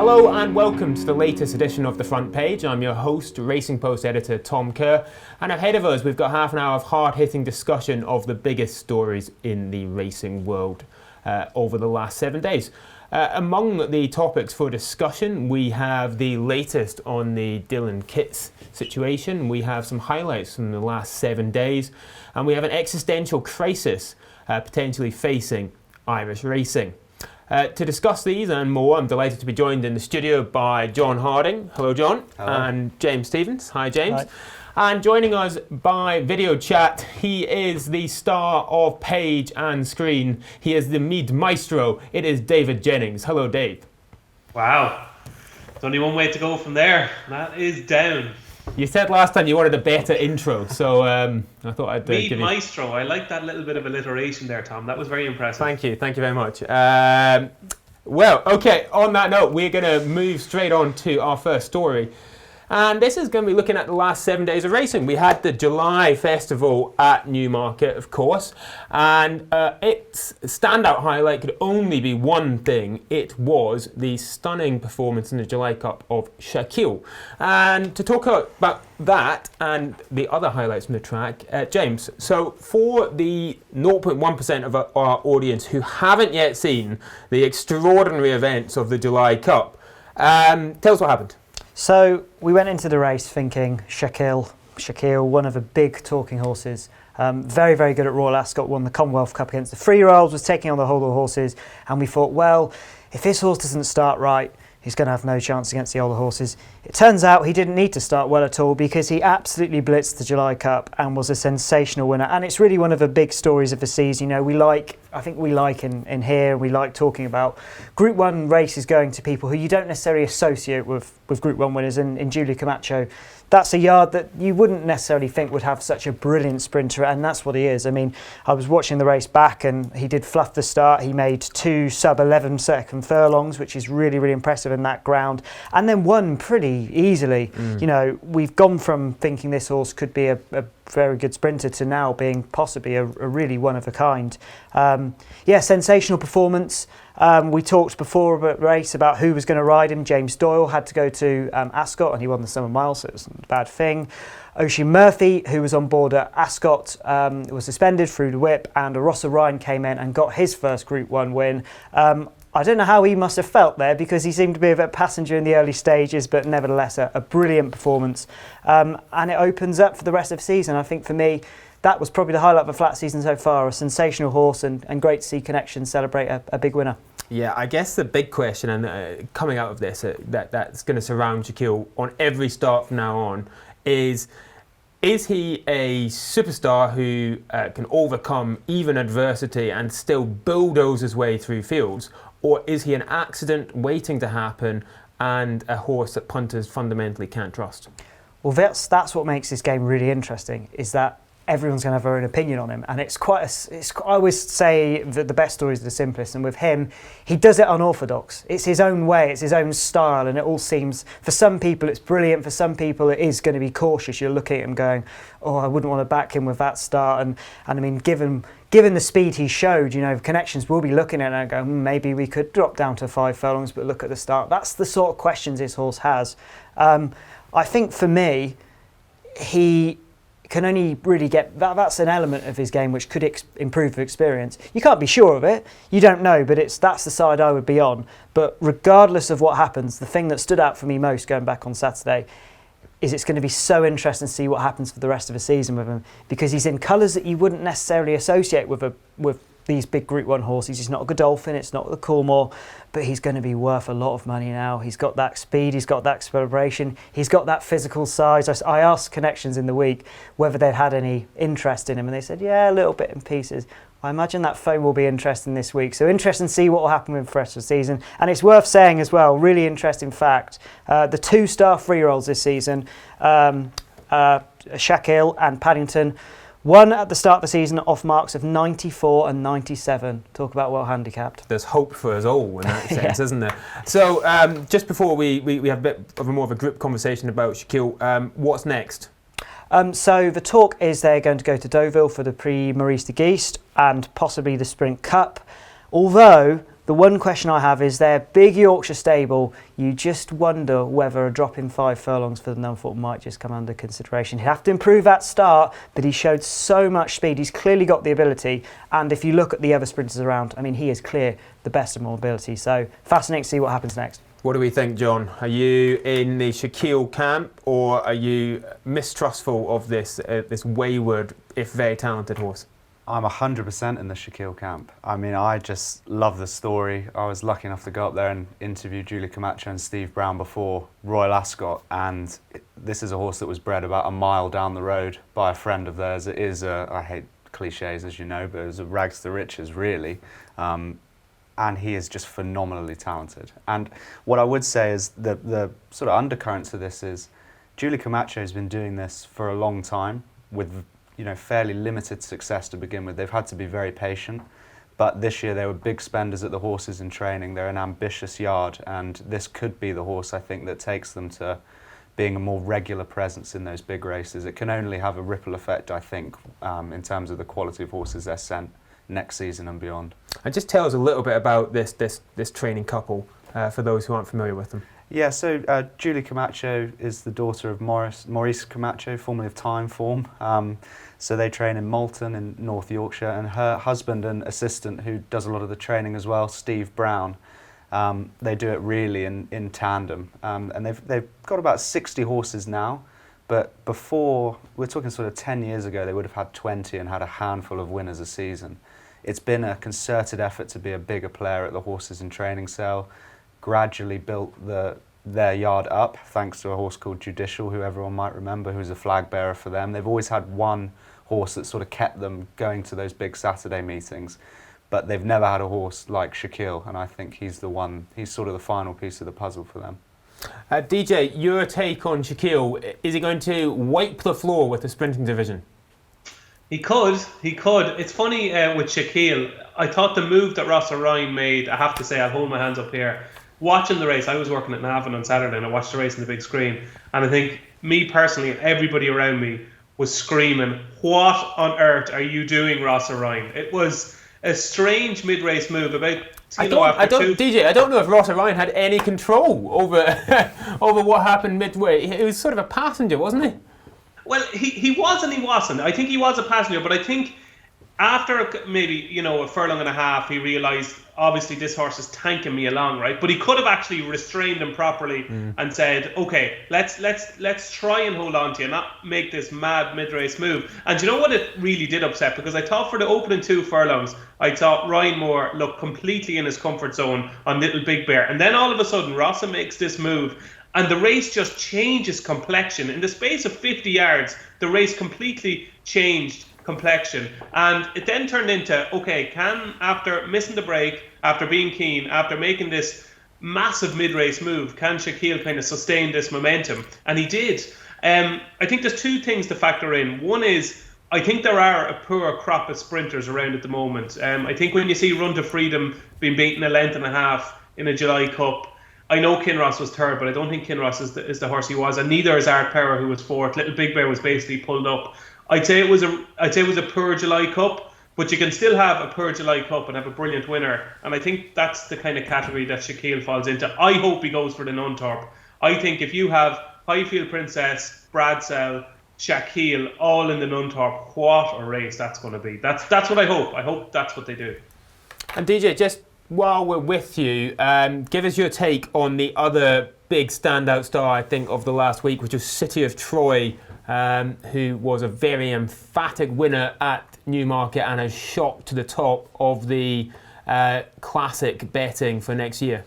Hello and welcome to the latest edition of The Front Page. I'm your host, Racing Post editor Tom Kerr, and ahead of us we've got half an hour of hard-hitting discussion of the biggest stories in the racing world over the last 7 days. Among the topics for discussion, we have the latest on the Dylan Kitts situation, we have some highlights from the last 7 days, and we have an existential crisis potentially facing Irish racing. To discuss these and more, I'm delighted to be joined in the studio by Jon Harding. Hello, Jon. Hello. And James Stevens. Hi, James. Hi. And joining us by video chat, he is the star of page and screen. He is the Meath maestro. It is David Jennings. Hello, Dave. Wow. There's only one way to go from there. That is down. You said last time you wanted a better intro, so I thought I'd Meath give you... maestro. I like that little bit of alliteration there, Tom. That was very impressive. Thank you very much. Well, okay, on that note, we're going to move straight on to our first story. And this is going to be looking at the last 7 days of racing. We had the July festival at Newmarket, of course, and its standout highlight could only be one thing. It was the stunning performance in the July Cup of Shaquille. And to talk about that and the other highlights from the track, James, so for the 0.1% of our audience who haven't yet seen the extraordinary events of the July Cup, tell us what happened. So we went into the race thinking Shaquille, one of the big talking horses. Very, very good at Royal Ascot, won the Commonwealth Cup against the 3-year-olds, was taking on the whole of the horses. And we thought, well, if this horse doesn't start right, he's going to have no chance against the older horses. It turns out he didn't need to start well at all because he absolutely blitzed the July Cup and was a sensational winner. And it's really one of the big stories of the season. You know, I think we like in here, we like talking about Group 1 races going to people who you don't necessarily associate with Group 1 winners. And in Julia Camacho, that's a yard that you wouldn't necessarily think would have such a brilliant sprinter, and that's what he is. I mean, I was watching the race back and he did fluff the start. He made 2 sub-11 second furlongs, which is really, really impressive in that ground, and then won pretty easily. You know, we've gone from thinking this horse could be a very good sprinter to now being possibly a really one of a kind. Sensational performance. We talked before the race about who was going to ride him. James Doyle had to go to Ascot and he won the Summer Mile, so it was a bad thing. Oisin Murphy, who was on board at Ascot, was suspended through the whip, and Rossa Ryan came in and got his first Group 1 win. I don't know how he must have felt there because he seemed to be a bit passenger in the early stages, but nevertheless a brilliant performance. And it opens up for the rest of the season. I think for me, that was probably the highlight of a flat season so far. A sensational horse and great to see Connection celebrate a big winner. Yeah, I guess the big question and coming out of this that's going to surround Shaquille on every start from now on is he a superstar who can overcome even adversity and still bulldoze his way through fields? Or is he an accident waiting to happen and a horse that punters fundamentally can't trust? Well, that's what makes this game really interesting, is that everyone's going to have their own opinion on him. And I always say that the best stories are the simplest. And with him, he does it unorthodox. It's his own way, it's his own style. And it all seems, for some people, it's brilliant. For some people, it is going to be cautious. You're looking at him going, oh, I wouldn't want to back him with that start. And I mean, given the speed he showed, you know, Connections will be looking at it and go, maybe we could drop down to 5 furlongs, but look at the start. That's the sort of questions this horse has. I think for me, he can only really get that's an element of his game which could improve the experience. You can't be sure of it, you don't know, but that's the side I would be on. But regardless of what happens, the thing that stood out for me most going back on Saturday is it's going to be so interesting to see what happens for the rest of the season with him, because he's in colours that you wouldn't necessarily associate with these big Group 1 horses. He's not a Godolphin, it's not the Coolmore, but he's going to be worth a lot of money now. He's got that speed, he's got that acceleration, he's got that physical size. I asked Connections in the week whether they'd had any interest in him, and they said, yeah, a little bit in pieces. I imagine that phone will be interesting this week. So interesting to see what will happen with the rest of the season. And it's worth saying as well, really interesting fact, the 2-star 3-year-olds this season, Shaquille and Paddington, won at the start of the season off marks of 94 and 97. Talk about well handicapped. There's hope for us all in that sense, isn't there? So just before we have a bit of more of a group conversation about Shaquille, what's next? So the talk is they're going to go to Deauville for the Prix Maurice de Geest and possibly the Sprint Cup. Although The one question I have is their big Yorkshire stable. You just wonder whether a drop in 5 furlongs for the Nunthorpe might just come under consideration. He'd have to improve that start, but he showed so much speed. He's clearly got the ability. And if you look at the other sprinters around, I mean, he is clear the best of mobility. So fascinating to see what happens next. What do we think, John? Are you in the Shaquille camp, or are you mistrustful of this wayward, if very talented horse? I'm 100% in the Shaquille camp. I mean, I just love the story. I was lucky enough to go up there and interview Julie Camacho and Steve Brown before Royal Ascot, and this is a horse that was bred about a mile down the road by a friend of theirs. It is I hate cliches, as you know, but it's a rags to riches, really. And he is just phenomenally talented. And what I would say is the sort of undercurrent to this is Julie Camacho has been doing this for a long time with fairly limited success to begin with. They've had to be very patient, but this year they were big spenders at the horses in training. They're an ambitious yard, and this could be the horse, I think, that takes them to being a more regular presence in those big races. It can only have a ripple effect, I think, in terms of the quality of horses they're sent next season and beyond. And just tell us a little bit about this training couple for those who aren't familiar with them. Yeah, so Julie Camacho is the daughter of Maurice Camacho, formerly of Timeform. So they train in Malton in North Yorkshire, and her husband and assistant, who does a lot of the training as well, Steve Brown, they do it really in tandem. And they've got about 60 horses now, but before, we're talking sort of 10 years ago, they would have had 20 and had a handful of winners a season. It's been a concerted effort to be a bigger player at the horses in training sale, gradually built their yard up, thanks to a horse called Judicial, who everyone might remember, who's a flag bearer for them. They've always had one horse that sort of kept them going to those big Saturday meetings, but they've never had a horse like Shaquille, and I think he's sort of the final piece of the puzzle for them. DJ, your take on Shaquille, is he going to wipe the floor with the sprinting division? He could. It's funny with Shaquille, I thought the move that Ross O'Ryan made, I have to say, I'll hold my hands up here, watching the race, I was working at Navan on Saturday and I watched the race on the big screen, and I think me personally and everybody around me was screaming, what on earth are you doing, Ross O'Ryan? It was a strange mid-race move about I don't know if Ross O'Ryan had any control over over what happened midway. He was sort of a passenger, wasn't he? Well, he was and he wasn't. I think he was a passenger, but I think after maybe a furlong and a half, he realised obviously this horse is tanking me along, right? But he could have actually restrained him properly and said, okay, let's try and hold on to you, not make this mad mid-race move. And you know what it really did upset? Because I thought for the opening 2 furlongs, I thought Ryan Moore looked completely in his comfort zone on Little Big Bear, and then all of a sudden Rossa makes this move, and the race just changes complexion. In the space of 50 yards, the race completely changed complexion, and it then turned into, okay, after missing the break, after being keen, after making this massive mid-race move, can Shaquille kind of sustain this momentum? And he did. I think there's 2 things to factor in. One is, I think there are a poor crop of sprinters around at the moment. I think when you see Run to Freedom being beaten a length and a half in a July Cup, I know Kinross was 3rd, but I don't think Kinross is the horse he was, and neither is Art Power, who was 4th. Little Big Bear was basically pulled up. I'd say it was a poor July Cup, but you can still have a poor July Cup and have a brilliant winner, and I think that's the kind of category that Shaquille falls into. I hope he goes for the Nunthorpe. I think if you have Highfield Princess, Bradsell, Shaquille all in the Nunthorpe, what a race that's going to be. That's what I hope. I hope that's what they do. And DJ, just while we're with you, give us your take on the other big standout star, I think, of the last week, which was City of Troy, who was a very emphatic winner at Newmarket and has shot to the top of the classic betting for next year.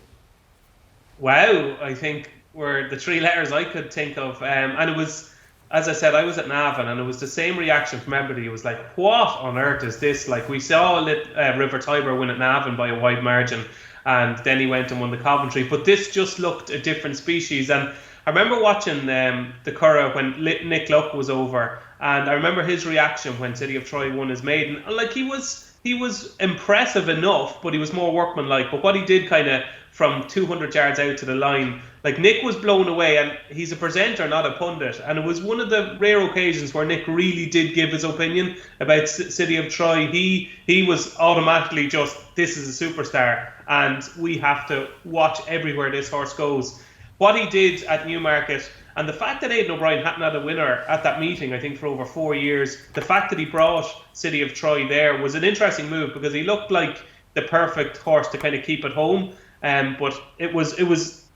Wow, I think were the 3 letters I could think of, and it was, as I said, I was at Navan, and it was the same reaction from everybody. It was like, what on earth is this? Like, we saw River Tiber win at Navan by a wide margin, and then he went and won the Coventry, but this just looked a different species. And I remember watching the Curragh when Nick Luck was over, and I remember his reaction when City of Troy won his maiden. Like, he was impressive enough, but he was more workmanlike. But what he did kind of from 200 yards out to the line, like Nick was blown away, and he's a presenter, not a pundit. And it was one of the rare occasions where Nick really did give his opinion about City of Troy. He was automatically just, this is a superstar, and we have to watch everywhere this horse goes. What he did at Newmarket, and the fact that Aidan O'Brien hadn't had a winner at that meeting, I think, for over 4 years, the fact that he brought City of Troy there was an interesting move, because he looked like the perfect horse to kind of keep at home. But it was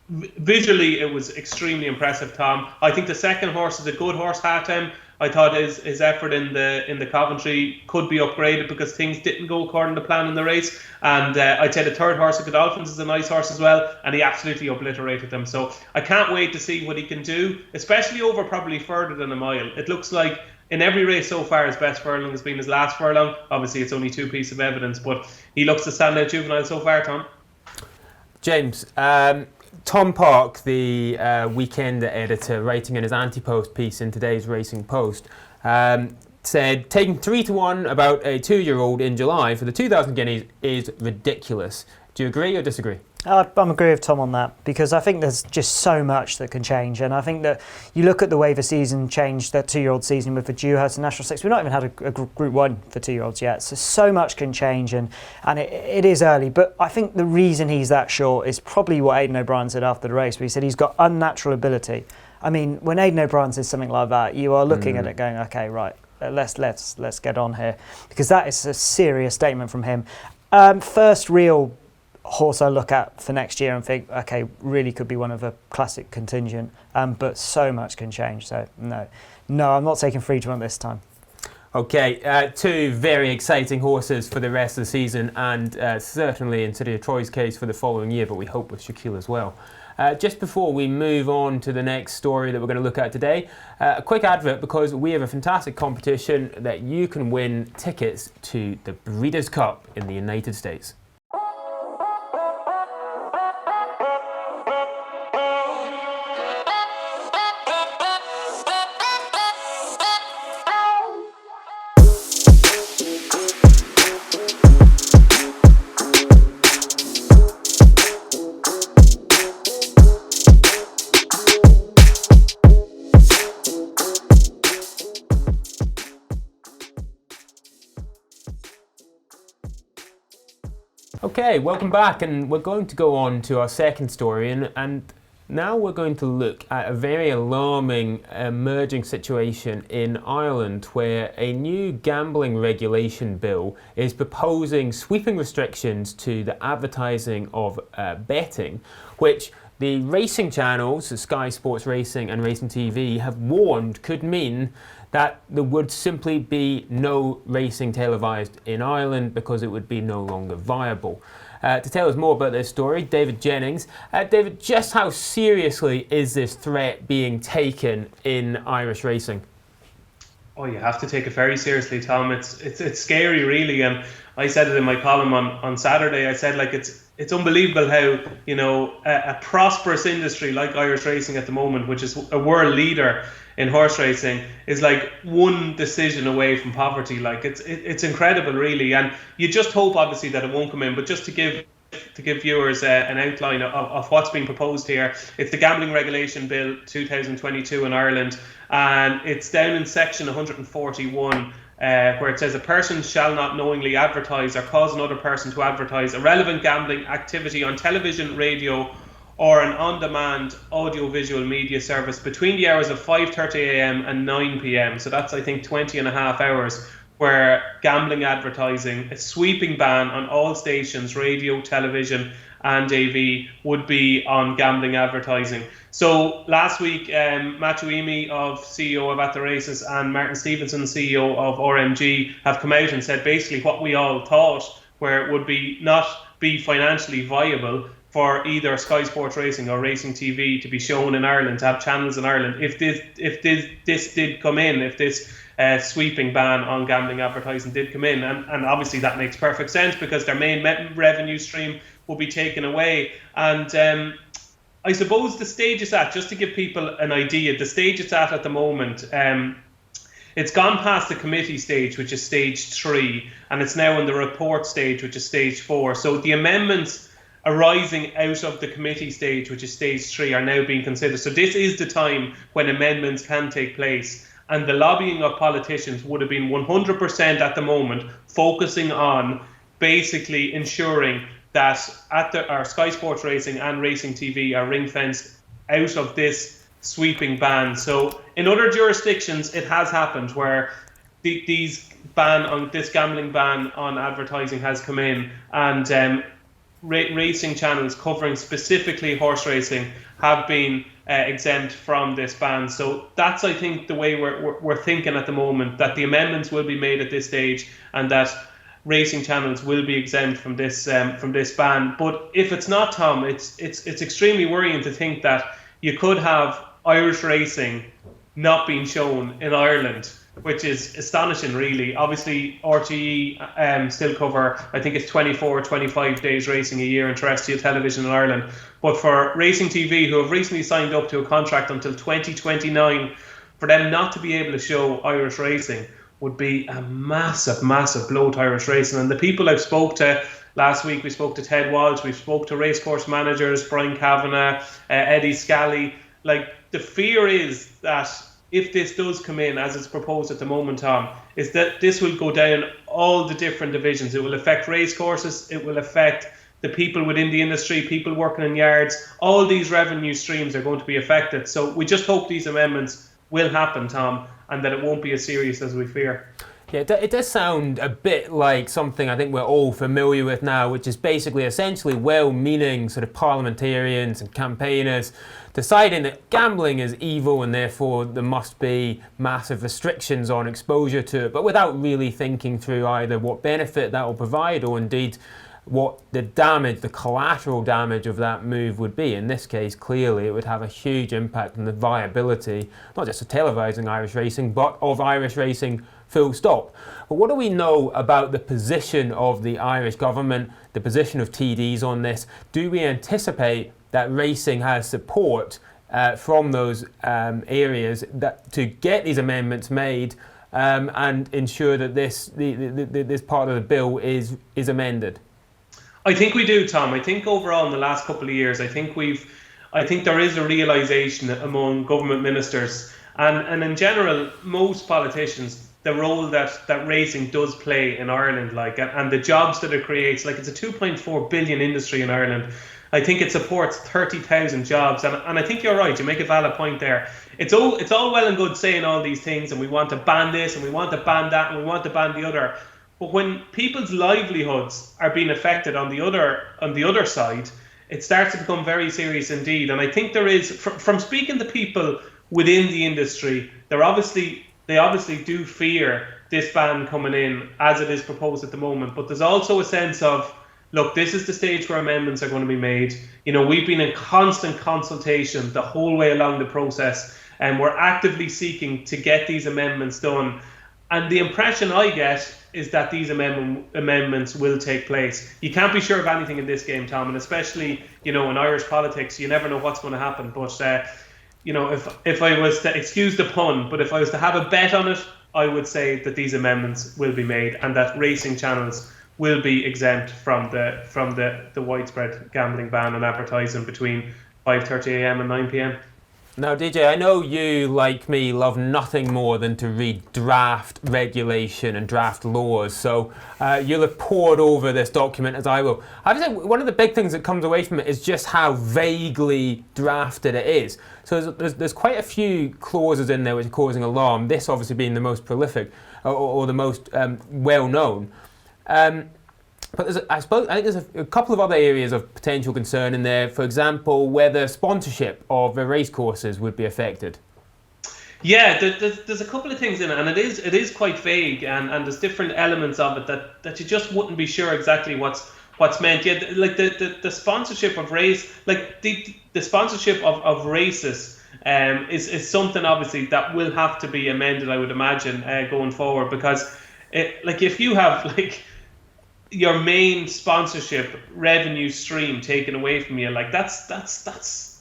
visually, it was extremely impressive, Tom. I think the second horse is a good horse, Hatem. I thought his effort in the Coventry could be upgraded because things didn't go according to plan in the race. And I'd say the third horse, the Godolphins, is a nice horse as well, and he absolutely obliterated them. So I can't wait to see what he can do, especially over probably further than a mile. It looks like in every race so far, his best furlong has been his last furlong. Obviously, it's only 2 pieces of evidence, but he looks a standout juvenile so far, Tom. James, Tom Park, the weekend editor, writing in his anti-post piece in today's Racing Post, said taking 3-1 about a 2-year-old in July for the 2,000 guineas is ridiculous. Do you agree or disagree? I'm agree with Tom on that, because I think there's just so much that can change, and I think that you look at the way the season changed, that 2-year-old season with the Dewhurst and National 6. We've not even had a Group 1 for 2-year-olds yet, so much can change, and it is early. But I think the reason he's that short is probably what Aidan O'Brien said after the race, where he said he's got unnatural ability. I mean, when Aidan O'Brien says something like that, you are looking at it going, okay, right, let's get on here, because that is a serious statement from him. First real horse I look at for next year and think, okay, really could be one of a classic contingent, but so much can change. So no, I'm not taking 3-1 this time. Okay, 2 very exciting horses for the rest of the season, and certainly in City of Troy's case for the following year, but we hope with Shaquille as well. Just before we move on to the next story that we're going to look at today, a quick advert, because we have a fantastic competition that you can win tickets to the Breeders' Cup in the United States. Okay, welcome back, and we're going to go on to our second story, and now we're going to look at a very alarming emerging situation in Ireland, where a new gambling regulation bill is proposing sweeping restrictions to the advertising of betting, which the racing channels, Sky Sports Racing and Racing TV, have warned could mean that there would simply be no racing televised in Ireland because it would be no longer viable. To tell us more about this story, David Jennings. David, just how seriously is this threat being taken in Irish racing? Oh, you have to take it very seriously, Tom. It's scary, really. And I said it in my column on Saturday. I said, like, it's unbelievable how, you know, a prosperous industry like Irish racing at the moment, which is a world leader in horse racing, is like one decision away from poverty. Like, it's incredible, really. And you just hope, obviously, that it won't come in. But just to give viewers an outline of what's being proposed here, it's the Gambling Regulation Bill 2022 in Ireland, and it's down in section 141, where it says a person shall not knowingly advertise or cause another person to advertise a relevant gambling activity on television, radio, or an on-demand audio-visual media service between the hours of 5:30 a.m. and 9 p.m. So that's, I think, 20 and a half hours, where gambling advertising, a sweeping ban on all stations, radio, television, and AV, would be on gambling advertising. So last week, Matthew Emy, CEO of At the Races, and Martin Stevenson, CEO of RMG, have come out and said basically what we all thought, where it would not be financially viable for either Sky Sports Racing or Racing TV to be shown in Ireland, to have channels in Ireland, if this did come in, if this sweeping ban on gambling advertising did come in. And obviously that makes perfect sense, because their main revenue stream will be taken away. And I suppose the stage it's at, just to give people an idea, the stage it's at the moment, It's gone past the committee stage, which is stage 3, and it's now in the report stage, which is stage 4. So the amendments arising out of the committee stage, which is stage 3, are now being considered. So this is the time when amendments can take place. And the lobbying of politicians would have been 100% at the moment focusing on basically ensuring that our Sky Sports Racing and Racing TV are ring-fenced out of this sweeping ban. So in other jurisdictions, it has happened where this gambling ban on advertising has come in, and racing channels covering specifically horse racing have been exempt from this ban. So that's, I think, the way we're thinking at the moment, that the amendments will be made at this stage and that racing channels will be exempt from this ban. But if it's not, Tom, it's extremely worrying to think that you could have Irish racing not being shown in Ireland, which is astonishing, really. Obviously, RTE still cover, I think it's 24 or 25 days racing a year in terrestrial television in Ireland. But for Racing TV, who have recently signed up to a contract until 2029, for them not to be able to show Irish racing would be a massive, massive blow to Irish racing. And the people I've spoke to last week, we spoke to Ted Walsh, we spoke to racecourse managers, Brian Kavanagh, Eddie Scally. Like, the fear is that if this does come in as it's proposed at the moment, Tom, is that this will go down all the different divisions. It will affect racecourses, it will affect the people within the industry, people working in yards. All these revenue streams are going to be affected. So we just hope these amendments will happen, Tom, and that it won't be as serious as we fear. Yeah, it does sound a bit like something I think we're all familiar with now, which is basically essentially well-meaning sort of parliamentarians and campaigners deciding that gambling is evil and therefore there must be massive restrictions on exposure to it, but without really thinking through either what benefit that will provide or indeed what the damage, the collateral damage of that move would be. In this case, clearly it would have a huge impact on the viability, not just of televising Irish racing, but of Irish racing full stop. But what do we know about the position of the Irish government, the position of TDs on this? Do we anticipate that racing has support from those areas that to get these amendments made and ensure that this part of the bill is amended? I think we do, Tom. I think overall in the last couple of years, I think there is a realisation among government ministers and in general most politicians, the role that racing does play in Ireland, and the jobs that it creates. It's a 2.4 billion industry in Ireland. I think it supports 30,000 jobs, and I think you're right. You make a valid point there. It's all well and good saying all these things, and we want to ban this, and we want to ban that, and we want to ban the other. But when people's livelihoods are being affected on the other side, it starts to become very serious indeed. And I think there is, from speaking to people within the industry, they obviously do fear this ban coming in as it is proposed at the moment. But there's also a sense of, look, this is the stage where amendments are going to be made. We've been in constant consultation the whole way along the process, and we're actively seeking to get these amendments done. And the impression I get is that these amendments will take place. You can't be sure of anything in this game, Tom, and especially, in Irish politics, you never know what's going to happen. But, if I was to, excuse the pun, but if I was to have a bet on it, I would say that these amendments will be made and that racing channels will be exempt from the widespread gambling ban on advertising between 5:30 a.m. and 9 p.m. Now, DJ, I know you, like me, love nothing more than to read draft regulation and draft laws, so you'll have pored over this document as I will. I would say one of the big things that comes away from it is just how vaguely drafted it is. So there's quite a few clauses in there which are causing alarm, this obviously being the most prolific or the most well-known. But I think there's a couple of other areas of potential concern in there. For example, whether sponsorship of the race courses would be affected. Yeah, there's a couple of things in it, and it is quite vague, and there's different elements of it that you just wouldn't be sure exactly what's meant. Yeah, like the sponsorship of race, like the sponsorship of races is something obviously that will have to be amended, I would imagine, going forward, because if you have your main sponsorship revenue stream taken away from you, that's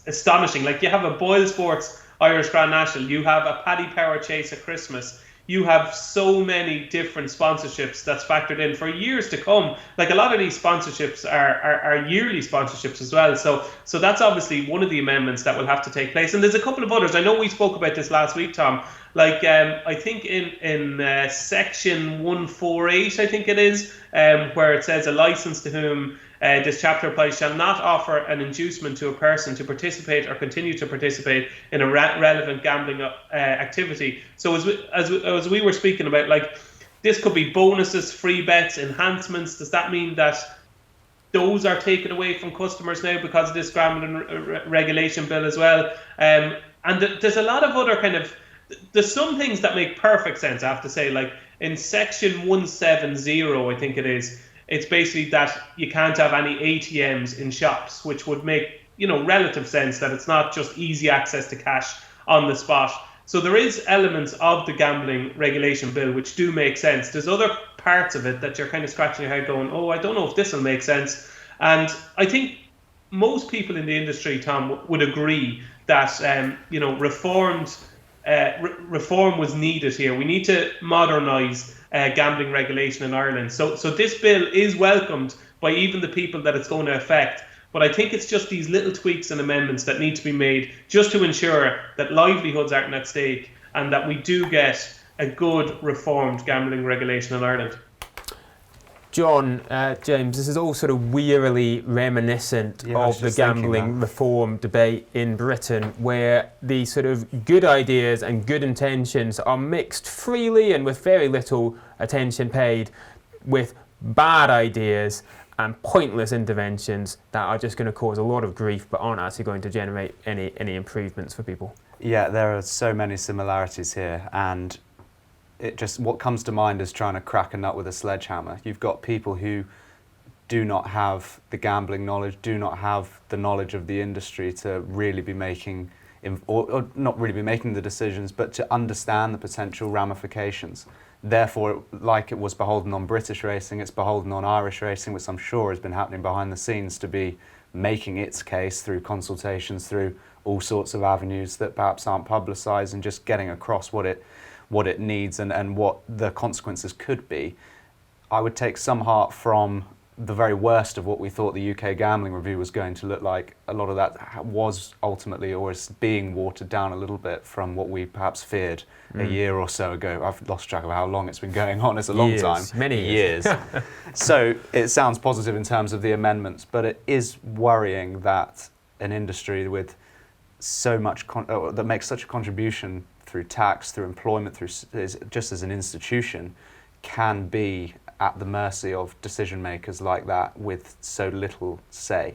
astonishing. You have a Boyle Sports Irish Grand National, you have a Paddy Power Chase at Christmas, you have so many different sponsorships that's factored in for years to come. Like a lot of these sponsorships are yearly sponsorships as well. So that's obviously one of the amendments that will have to take place. And there's a couple of others. I know we spoke about this last week, Tom. Like I think in section 148, I think it is, where it says a license to whom this chapter applies shall not offer an inducement to a person to participate or continue to participate in a relevant gambling activity. So as we were speaking about, like, this could be bonuses, free bets, enhancements. Does that mean that those are taken away from customers now because of this gambling regulation bill as well? And there's a lot of other kind of, there's some things that make perfect sense, I have to say. Like in section 170, I think it is, it's basically that you can't have any ATMs in shops, which would make, relative sense that it's not just easy access to cash on the spot. So there is elements of the gambling regulation bill which do make sense. There's other parts of it that you're kind of scratching your head going, oh, I don't know if this will make sense. And I think most people in the industry, Tom, would agree that, reform was needed here. We need to modernise gambling regulation in Ireland. So this bill is welcomed by even the people that it's going to affect. But I think it's just these little tweaks and amendments that need to be made just to ensure that livelihoods aren't at stake and that we do get a good reformed gambling regulation in Ireland. John, James, this is all sort of wearily reminiscent of the gambling reform debate in Britain, where the sort of good ideas and good intentions are mixed freely and with very little attention paid with bad ideas and pointless interventions that are just going to cause a lot of grief but aren't actually going to generate any improvements for people. Yeah, there are so many similarities here, and what comes to mind is trying to crack a nut with a sledgehammer. You've got people who do not have the gambling knowledge, do not have the knowledge of the industry to really be making, or not really be making the decisions, but to understand the potential ramifications. Therefore, like it was beholden on British racing, it's beholden on Irish racing, which I'm sure has been happening behind the scenes to be making its case through consultations, through all sorts of avenues that perhaps aren't publicised, and just getting across what it needs and what the consequences could be. I would take some heart from the very worst of what we thought the UK gambling review was going to look like. A lot of that was ultimately, or is being watered down a little bit from what we perhaps feared a year or so ago. I've lost track of how long it's been going on. It's a long time. Many years. So it sounds positive in terms of the amendments, but it is worrying that an industry with so much that makes such a contribution through tax, through employment, just as an institution, can be at the mercy of decision makers like that with so little say.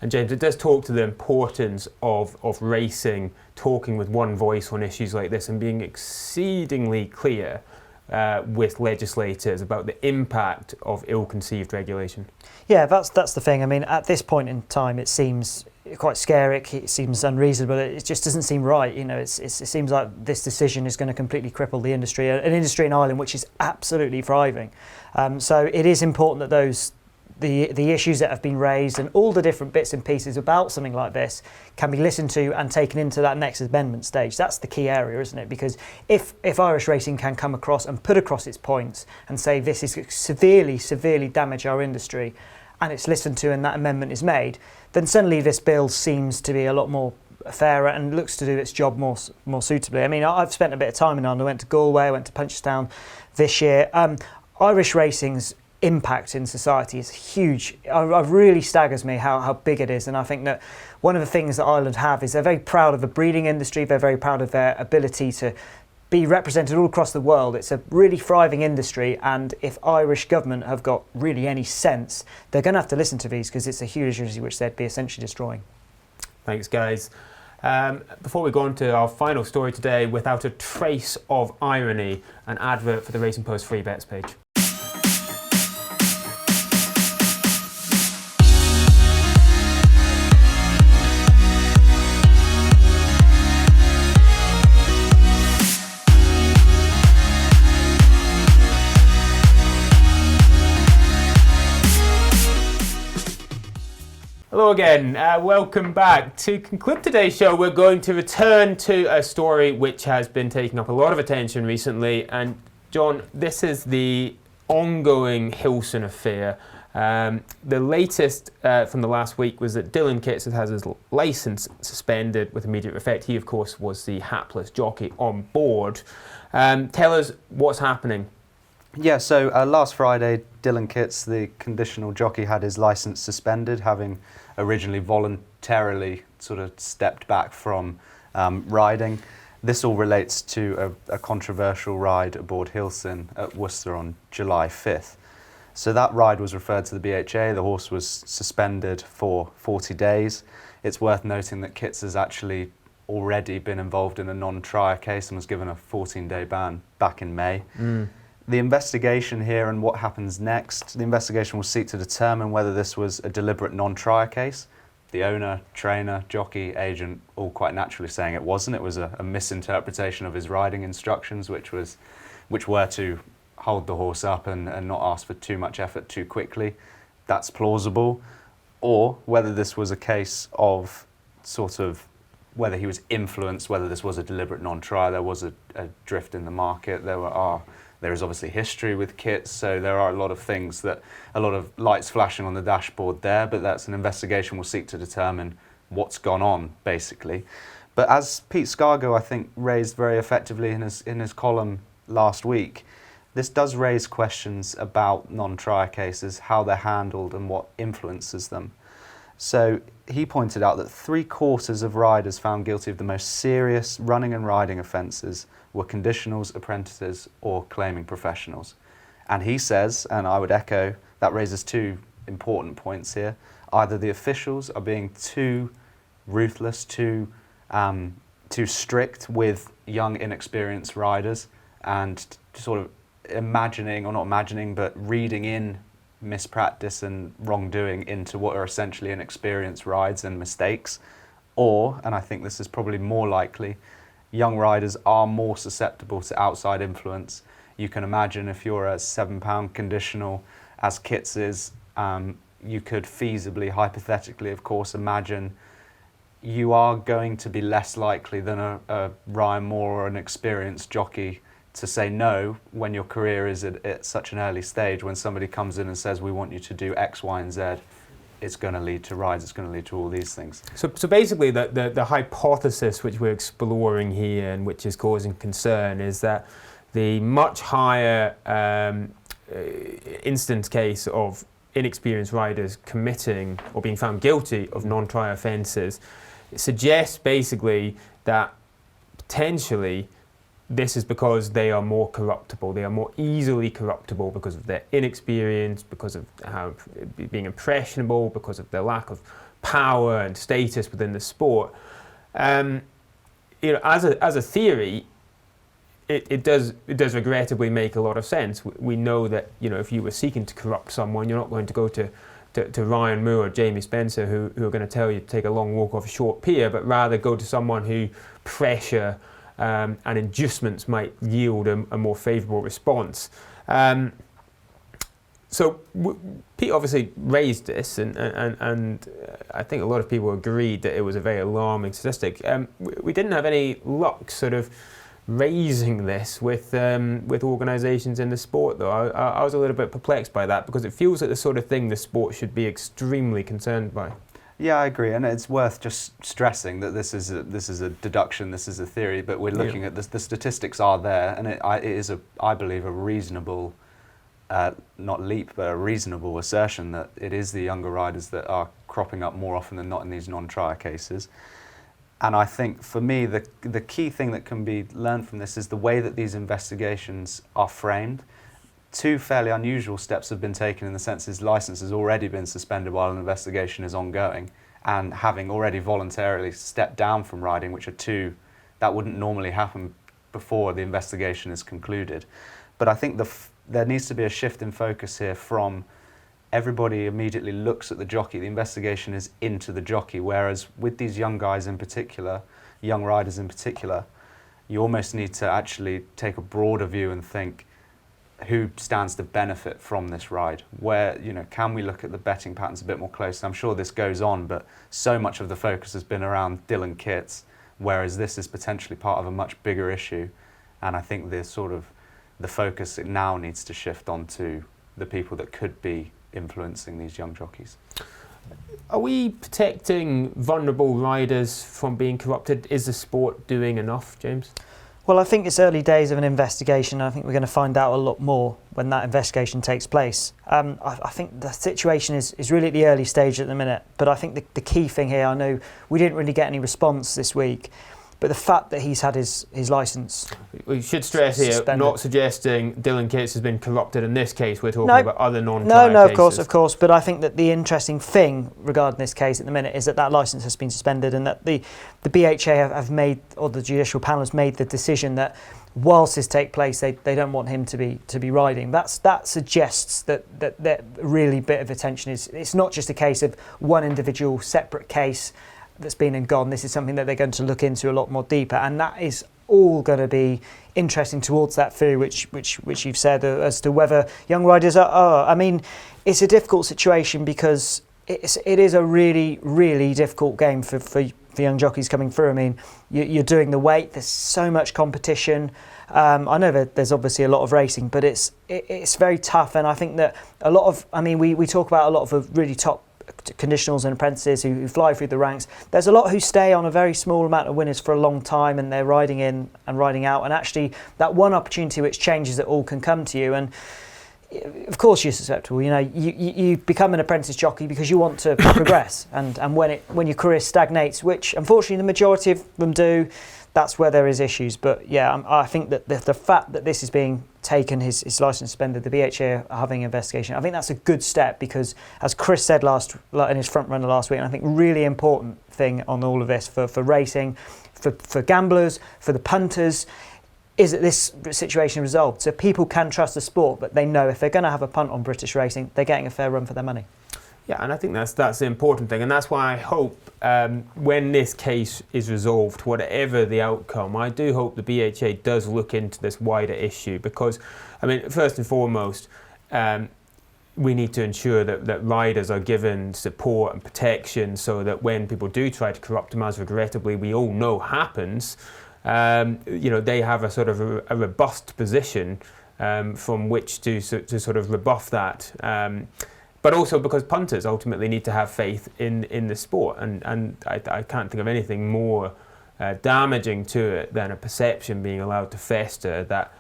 And James, it does talk to the importance of racing, talking with one voice on issues like this and being exceedingly clear with legislators about the impact of ill-conceived regulation. Yeah, that's the thing. I mean, at this point in time, it seems quite scary. It seems unreasonable. It just doesn't seem right. It seems like this decision is going to completely cripple the industry, an industry in Ireland which is absolutely thriving. So it is important that the issues that have been raised and all the different bits and pieces about something like this can be listened to and taken into that next amendment stage. That's the key area, isn't it? Because if Irish racing can come across and put across its points and say this is severely damage our industry, and it's listened to and that amendment is made, then suddenly this bill seems to be a lot more fairer and looks to do its job more suitably. I mean, I've spent a bit of time in Ireland. I went to Galway, I went to Punchestown this year. Irish racing's impact in society is huge. It really staggers me how big it is, and I think that one of the things that Ireland have is they're very proud of the breeding industry, they're very proud of their ability to be represented all across the world. It's a really thriving industry, and if Irish government have got really any sense, they're going to have to listen to these, because it's a huge industry which they'd be essentially destroying. Thanks, guys. Before we go on to our final story today, without a trace of irony, an advert for the Racing Post free bets page. Hello again, welcome back. To conclude today's show, we're going to return to a story which has been taking up a lot of attention recently. And Jon, this is the ongoing Hillsin affair. The latest from the last week was that Dylan Kitts has had his licence suspended with immediate effect. He, of course, was the hapless jockey on board. Tell us what's happening. Yeah, so last Friday, Dylan Kitts, the conditional jockey, had his licence suspended, having originally voluntarily sort of stepped back from riding. This all relates to a controversial ride aboard Hillsin at Worcester on July 5th. So that ride was referred to the BHA. The horse was suspended for 40 days. It's worth noting that Kitts has actually already been involved in a non-trier case and was given a 14-day ban back in May. The investigation here and what happens next, the investigation will seek to determine whether this was a deliberate non-trier case. The owner, trainer, jockey, agent, all quite naturally saying it wasn't. It was a misinterpretation of his riding instructions, which were to hold the horse up and not ask for too much effort too quickly. That's plausible. Or whether this was a case of sort of whether he was influenced, whether this was a deliberate non-trier. There was a drift in the market. There is obviously history with Kitts, so there are a lot of lights flashing on the dashboard there, but that's an investigation we'll seek to determine what's gone on, basically. But as Pete Scargo, I think, raised very effectively in his column last week, this does raise questions about non-trier cases, how they're handled and what influences them. So he pointed out that 3/4 of riders found guilty of the most serious running and riding offences were conditionals, apprentices or claiming professionals. And he says, and I would echo, that raises two important points here. Either the officials are being too ruthless, too strict with young, inexperienced riders and sort of imagining, or not imagining, but reading in mispractice and wrongdoing into what are essentially inexperienced rides and mistakes. Or, and I think this is probably more likely, young riders are more susceptible to outside influence. You can imagine if you're a £7 conditional, as Kitts is, you could feasibly, hypothetically, of course, imagine you are going to be less likely than a Ryan Moore or an experienced jockey to say no when your career is at such an early stage. When somebody comes in and says, we want you to do X, Y, and Z, it's going to lead to rides, it's going to lead to all these things. So basically the hypothesis which we're exploring here and which is causing concern is that the much higher instance case of inexperienced riders committing or being found guilty of non-trier offences suggests basically that potentially this is because they are more corruptible. They are more easily corruptible because of their inexperience, because of how being impressionable, because of their lack of power and status within the sport. As a theory, it does regrettably make a lot of sense. We know that if you were seeking to corrupt someone, you're not going to go to Ryan Moore or Jamie Spencer who are going to tell you to take a long walk off a short pier, but rather go to someone who pressure and inducements might yield a more favourable response. So Pete obviously raised this, and I think a lot of people agreed that it was a very alarming statistic. We didn't have any luck sort of raising this with organisations in the sport, though. I was a little bit perplexed by that because it feels like the sort of thing the sport should be extremely concerned by. Yeah, I agree, and it's worth just stressing that this is a deduction, this is a theory, but we're looking at the statistics are there, and it is I believe a reasonable, not leap, but a reasonable assertion that it is the younger riders that are cropping up more often than not in these non-trier cases. And I think for me the key thing that can be learned from this is the way that these investigations are framed. Two fairly unusual steps have been taken in the sense his licence has already been suspended while an investigation is ongoing, and having already voluntarily stepped down from riding, which are two that wouldn't normally happen before the investigation is concluded. But I think there needs to be a shift in focus here from everybody immediately looks at the jockey, the investigation is into the jockey, whereas with these young guys in particular, young riders in particular, you almost need to actually take a broader view and think, who stands to benefit from this ride? Where, can we look at the betting patterns a bit more closely? I'm sure this goes on, but so much of the focus has been around Dylan Kitts, whereas this is potentially part of a much bigger issue. And I think the focus it now needs to shift onto the people that could be influencing these young jockeys. Are we protecting vulnerable riders from being corrupted? Is the sport doing enough, James? Well, I think it's early days of an investigation. I think we're going to find out a lot more when that investigation takes place. I think the situation is really at the early stage at the minute, but I think the key thing here, I know we didn't really get any response this week, but the fact that he's had his licence. We should stress here, suspended. Not suggesting Dylan Kitts has been corrupted in this case. We're talking about other non-tyre cases. Of course. But I think that the interesting thing regarding this case at the minute is that licence has been suspended, and that the BHA have made, or the judicial panel has made the decision that whilst this take place, they don't want him to be riding. That suggests that really bit of attention is. It's not just a case of one individual separate case that's been and gone. This is something that they're going to look into a lot more deeper, and that is all going to be interesting towards that theory which you've said as to whether young riders are. I mean, it's a difficult situation because it is a really, really difficult game for young jockeys coming through. I mean, you're doing the weight. There's so much competition. I know that there's obviously a lot of racing, but it's very tough, and I think that a lot of. I mean, we talk about a lot of the really top conditionals and apprentices who fly through the ranks. There's a lot who stay on a very small amount of winners for a long time, and they're riding in and riding out, and actually that one opportunity which changes it all can come to you. And of course you're susceptible. You become an apprentice jockey because you want to progress, and when your career stagnates, which unfortunately the majority of them do, that's where there is issues. But yeah, I think that the fact that this is being taken, his licence suspended, the BHA are having an investigation, I think that's a good step, because as Chris said in his front runner last week, and I think really important thing on all of this for racing, for gamblers, for the punters, is that this situation resolved. So people can trust the sport, but they know if they're going to have a punt on British racing, they're getting a fair run for their money. Yeah, and I think that's the important thing, and that's why I hope when this case is resolved, whatever the outcome, I do hope the BHA does look into this wider issue, because, I mean, first and foremost, we need to ensure that riders are given support and protection so that when people do try to corrupt them, as regrettably we all know happens, they have a sort of a robust position from which to sort of rebuff that. But also because punters ultimately need to have faith in the sport, and I can't think of anything more damaging to it than a perception being allowed to fester that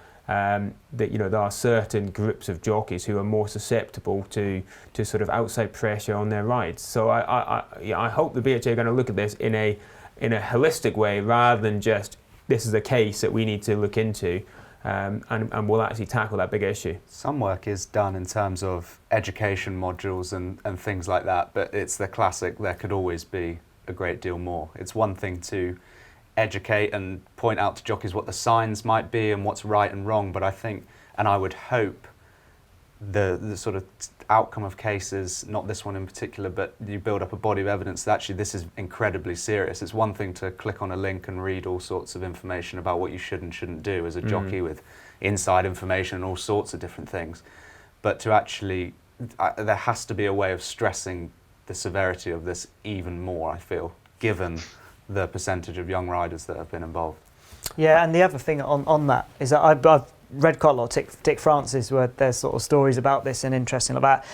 there are certain groups of jockeys who are more susceptible to sort of outside pressure on their rides. So I hope the BHA are going to look at this in a holistic way, rather than just this is a case that we need to look into. And we'll actually tackle that big issue. Some work is done in terms of education modules and things like that, but it's the classic, there could always be a great deal more. It's one thing to educate and point out to jockeys what the signs might be and what's right and wrong, but I think, and I would hope, the sort of outcome of cases, not this one in particular, but you build up a body of evidence that actually this is incredibly serious. It's one thing to click on a link and read all sorts of information about what you should and shouldn't do as a jockey with inside information and all sorts of different things, but to actually, there has to be a way of stressing the severity of this even more, I feel, given the percentage of young riders that have been involved. Yeah, and the other thing on that is that I've read quite a lot of Dick Francis, where there's sort of stories about this and interesting about.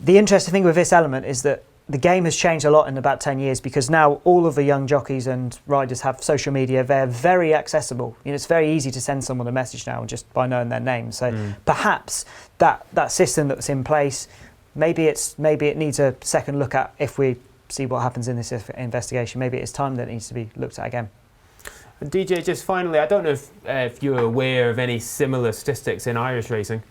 The interesting thing with this element is that the game has changed a lot in about 10 years, because now all of the young jockeys and riders have social media. They're very accessible. It's very easy to send someone a message now just by knowing their name. So perhaps that system that's in place, maybe it needs a second look at if we see what happens in this investigation. Maybe it's time that it needs to be looked at again. And DJ, just finally, I don't know if you're aware of any similar statistics in Irish racing.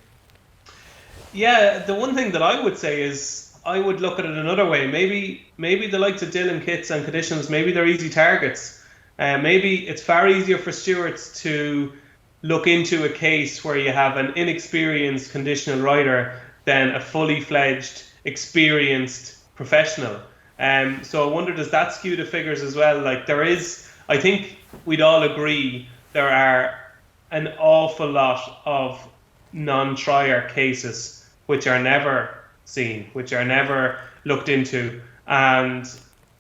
Yeah, the one thing that I would say is I would look at it another way. Maybe the likes of Dylan Kitts and conditionals, maybe they're easy targets. Maybe it's far easier for stewards to look into a case where you have an inexperienced conditional rider than a fully fledged, experienced professional. So I wonder, does that skew the figures as well? Like, there is, I think we'd all agree, there are an awful lot of non-trier cases which are never seen, which are never looked into. And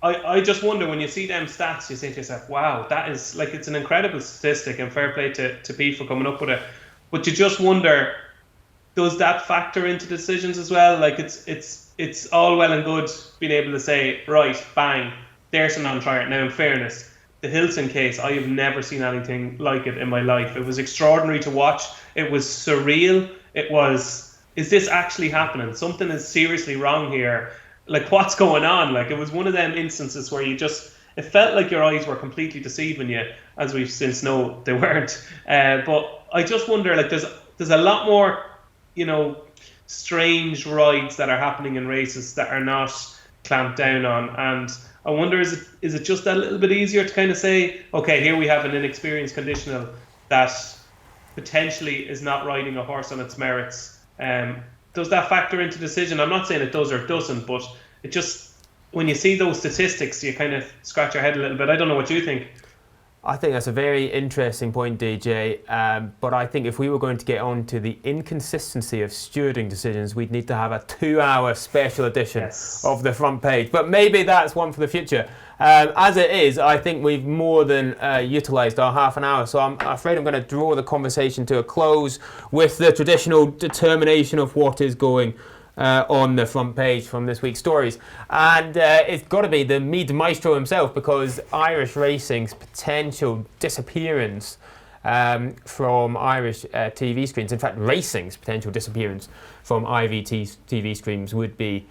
I just wonder, when you see them stats, you say to yourself, wow, that is like, it's an incredible statistic, and fair play to Meath for coming up with it. But you just wonder, does that factor into decisions as well? Like, it's all well and good being able to say, right, bang, there's a non-trier. Now, in fairness, the Hillsin case, I have never seen anything like it in my life. It was extraordinary to watch. It was surreal. It was, is this actually happening? Something is seriously wrong here. Like, what's going on? Like, it was one of them instances where you just, it felt like your eyes were completely deceiving you, as we've since know they weren't. But I just wonder, like, there's a lot more, strange rides that are happening in races that are not clamped down on. And I wonder, is it just that little bit easier to kind of say, okay, here we have an inexperienced conditional that potentially is not riding a horse on its merits. Does that factor into decision? I'm not saying it does or it doesn't, but it just, when you see those statistics, you kind of scratch your head a little bit. I don't know what you think. I think that's a very interesting point, DJ. But I think if we were going to get on to the inconsistency of stewarding decisions, we'd need to have a 2-hour special edition of the front page. But maybe that's one for the future. As it is, I think we've more than utilised our half an hour. So I'm afraid I'm going to draw the conversation to a close with the traditional determination of what is going on the front page from this week's stories. And it's got to be the Meath maestro himself, because Irish racing's potential disappearance from Irish TV screens, in fact racing's potential disappearance from IVT TV screens, would be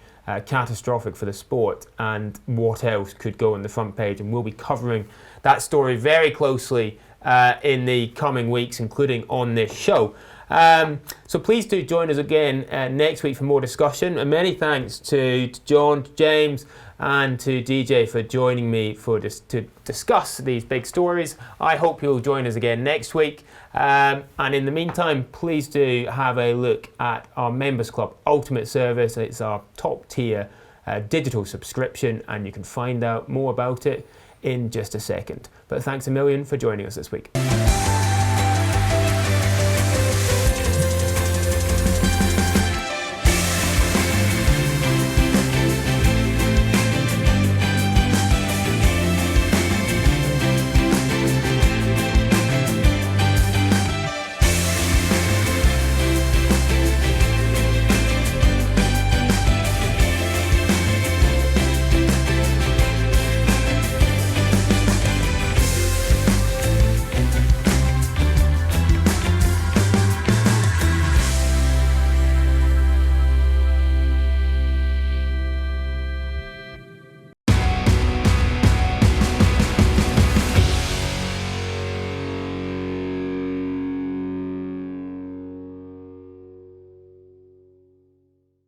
catastrophic for the sport. And what else could go on the front page? And we'll be covering that story very closely in the coming weeks, including on this show. So please do join us again next week for more discussion. And many thanks to John, to James, and to DJ for joining me to discuss these big stories. I hope you'll join us again next week. And in the meantime, please do have a look at our Members Club Ultimate service. It's our top tier digital subscription, and you can find out more about it in just a second. But thanks a million for joining us this week.